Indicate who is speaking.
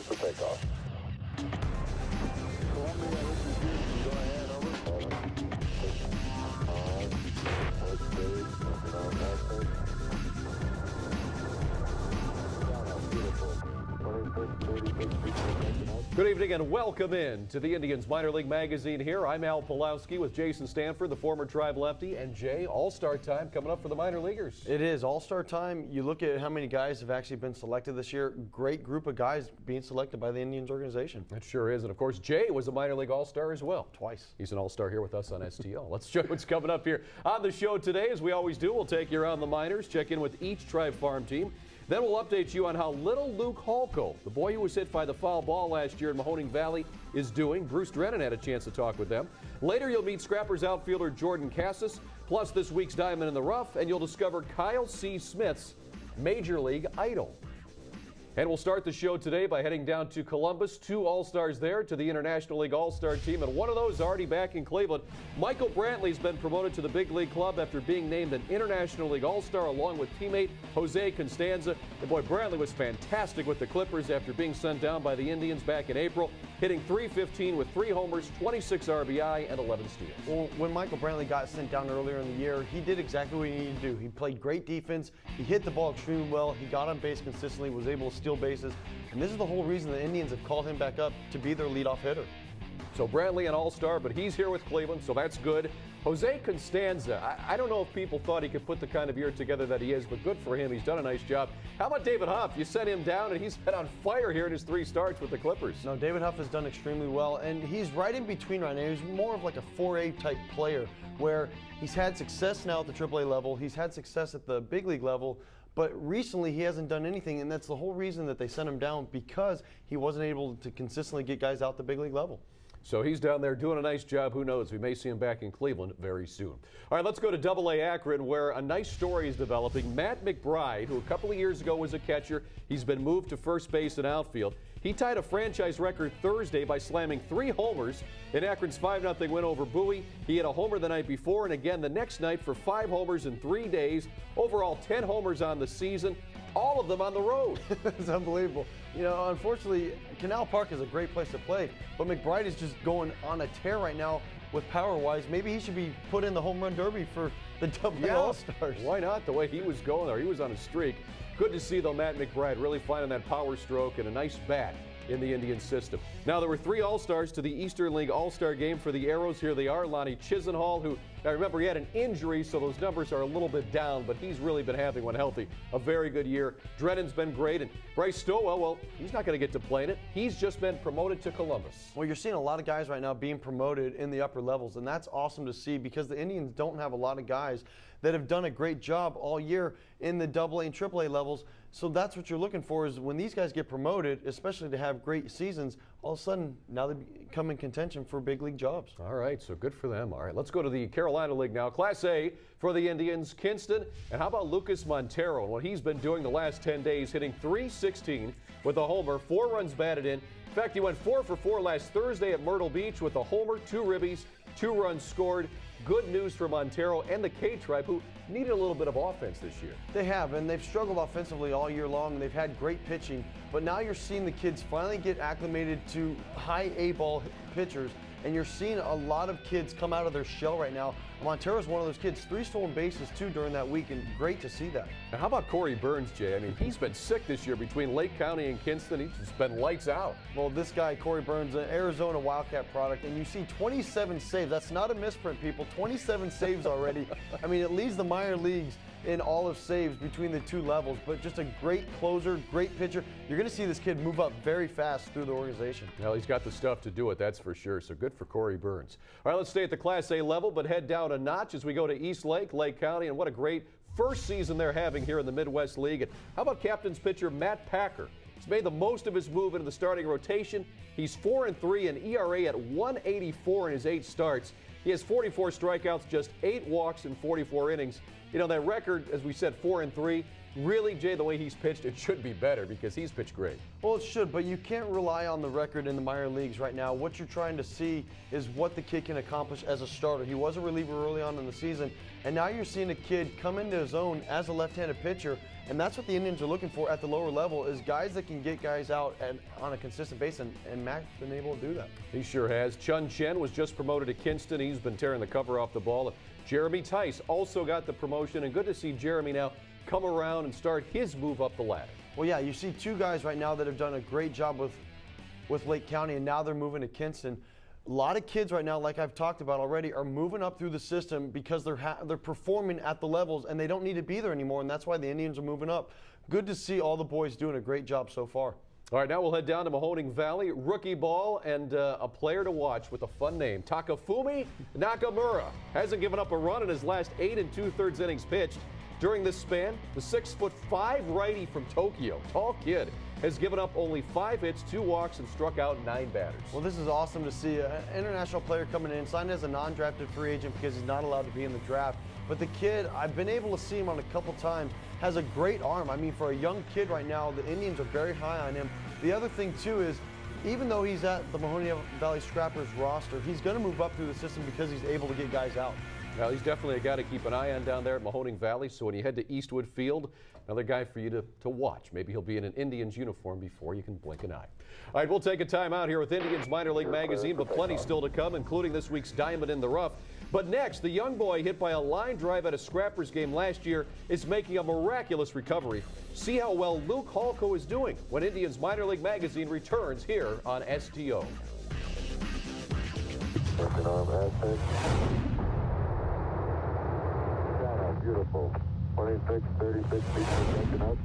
Speaker 1: cleared for takeoff. Columbia, this is Houston. Go ahead, over.
Speaker 2: Good evening and welcome in to the Indians Minor League Magazine here. I'm Al Pulowski with Jason Stanford, the former Tribe lefty, and Jay. All-Star time coming up for the minor leaguers.
Speaker 3: It is All-Star time. You look at how many guys have actually been selected this year. Great group of guys being selected by the Indians organization.
Speaker 2: It sure is. And of course, Jay was a minor league All-Star as well.
Speaker 3: Twice.
Speaker 2: He's an All-Star here with us on STL. Let's show what's coming up here on the show today. As we always do, we'll take you around the minors, check in with each Tribe farm team. Then we'll update you on how little Luke Halko, the boy who was hit by the foul ball last year in Mahoning Valley, is doing. Bruce Drennan had a chance to talk with them. Later, you'll meet Scrappers outfielder Jordan Cassis, plus this week's Diamond in the Rough, and you'll discover Kyle C. Smith's Major League Idol. And we'll start the show today by heading down to Columbus. 2 All-Stars there to the International League All-Star team, and one of those already back in Cleveland. Michael Brantley's been promoted to the big league club after being named an International League All-Star along with teammate Jose Constanza. And boy, Brantley was fantastic with the Clippers after being sent down by the Indians back in April, hitting .315 with 3 homers, 26 RBI, and 11 steals.
Speaker 3: Well, when Michael Brantley got sent down earlier in the year, he did exactly what he needed to do. He played great defense. He hit the ball extremely well. He got on base consistently, was able to steal bases. And this is the whole reason the Indians have called him back up to be their leadoff hitter.
Speaker 2: So Brantley an All-Star, but he's here with Cleveland, so that's good. Jose Constanza, I don't know if people thought he could put the kind of year together that he is, but good for him. He's done a nice job. How about David Huff? You sent him down, and he's been on fire here in his 3 starts with the Clippers.
Speaker 3: No, David Huff has done extremely well, and he's right in between right now. He's more of like a 4A type player where he's had success now at the AAA level. He's had success at the big league level. But recently, he hasn't done anything, and that's the whole reason that they sent him down, because he wasn't able to consistently get guys out the big league level.
Speaker 2: So he's down there doing a nice job. Who knows? We may see him back in Cleveland very soon. All right, let's go to AA Akron, where a nice story is developing. Matt McBride, who a couple of years ago was a catcher, he's been moved to first base and outfield. He tied a franchise record Thursday by slamming 3 homers in Akron's 5-0 win over Bowie. He hit a homer the night before and again the next night for 5 homers in 3 days. Overall, 10 homers on the season, all of them on the road.
Speaker 3: It's unbelievable. You know, unfortunately, Canal Park is a great place to play, but McBride is just going on a tear right now with power-wise. Maybe he should be put in the home run derby for the AA All-Stars.
Speaker 2: Why not? The way he was going there, he was on a streak. Good to see, though, Matt McBride really finding that power stroke and a nice bat in the Indian system. Now, there were 3 All-Stars to the Eastern League All-Star game for the Arrows. Here they are. Lonnie Chisenhall, who, now remember, he had an injury, so those numbers are a little bit down, but he's really been having one healthy. A very good year. Drennan's been great, and Bryce Stowell, well, he's not going to get to play in it. He's just been promoted to Columbus.
Speaker 3: Well, you're seeing a lot of guys right now being promoted in the upper levels, and that's awesome to see, because the Indians don't have a lot of guys that have done a great job all year in the AA and AAA levels. So that's what you're looking for, is when these guys get promoted, especially to have great seasons, all of a sudden now they come in contention for big league jobs.
Speaker 2: All right, so good for them. All right, let's go to the Carolina League now. Class A for the Indians, Kinston. And how about Lucas Montero? And what he's been doing the last 10 days, hitting .316 with a homer, 4 runs batted in. In fact, he went 4 for 4 last Thursday at Myrtle Beach with a homer, 2 ribbies, 2 runs scored. Good news for Montero and the K-Tribe, who needed a little bit of offense this year.
Speaker 3: They have, and they've struggled offensively all year long. They've had great pitching, but now you're seeing the kids finally get acclimated to high A-ball pitchers, and you're seeing a lot of kids come out of their shell right now. Montero's one of those kids. 3 stolen bases, too, during that week, and great to see that.
Speaker 2: Now, how about Corey Burns, Jay? I mean, he's been sick this year between Lake County and Kinston. He's just been lights out.
Speaker 3: Well, this guy, Corey Burns, an Arizona Wildcat product, and you see 27 saves. That's not a misprint, people. 27 saves already. I mean, it leads the minor leagues in all of saves between the 2 levels, but just a great closer, great pitcher. You're going to see this kid move up very fast through the organization.
Speaker 2: Well, he's got the stuff to do it, that's for sure, so good for Corey Burns. All right, let's stay at the Class A level, but head down a notch as we go to East Lake, Lake County, and what a great first season they're having here in the Midwest League. And how about Captain's pitcher Matt Packer? He's made the most of his move into the starting rotation. He's 4-3 and ERA at 1.84 in his 8 starts. He has 44 strikeouts, just 8 walks in 44 innings. You know, that record, as we said, 4-3, really, Jay, the way he's pitched, it should be better because he's pitched great.
Speaker 3: Well, it should, but you can't rely on the record in the minor leagues right now. What you're trying to see is what the kid can accomplish as a starter. He was a reliever early on in the season, and now you're seeing a kid come into his own as a left-handed pitcher, and that's what the Indians are looking for at the lower level, is guys that can get guys out on a consistent basis, and Mac's been able to do that.
Speaker 2: He sure has. Chun Chen was just promoted to Kinston. He's been tearing the cover off the ball. Jeremy Tice also got the promotion, and good to see Jeremy now come around and start his move up the ladder.
Speaker 3: Well, yeah, you see two guys right now that have done a great job with Lake County, and now they're moving to Kinston. A lot of kids right now, like I've talked about already, are moving up through the system because they're performing at the levels, and they don't need to be there anymore, and that's why the Indians are moving up. Good to see all the boys doing a great job so far.
Speaker 2: All right, now we'll head down to Mahoning Valley. Rookie ball and a player to watch with a fun name. Takafumi Nakamura hasn't given up a run in his last 8 2/3 innings pitched. During this span, the 6'5" righty from Tokyo, tall kid, has given up only 5 hits, 2 walks, and struck out 9 batters.
Speaker 3: Well, this is awesome to see. An international player coming in, signed as a non-drafted free agent because he's not allowed to be in the draft. But the kid, I've been able to see him on a couple times, has a great arm. I mean, for a young kid right now, the Indians are very high on him. The other thing, too, is even though he's at the Mahoning Valley Scrappers roster, he's going to move up through the system because he's able to get guys out.
Speaker 2: Well, he's definitely a guy to keep an eye on down there at Mahoning Valley. So when you head to Eastwood Field, another guy for you to watch. Maybe he'll be in an Indians uniform before you can blink an eye. All right, we'll take a time out here with Indians Minor League Magazine, but plenty still to come, including this week's Diamond in the Rough. But next, the young boy hit by a line drive at a Scrappers game last year is making a miraculous recovery. See how well Luke Halko is doing when Indians Minor League Magazine returns here on STO.
Speaker 1: Second arm aspect. Beautiful. 26, 36 feet per second up.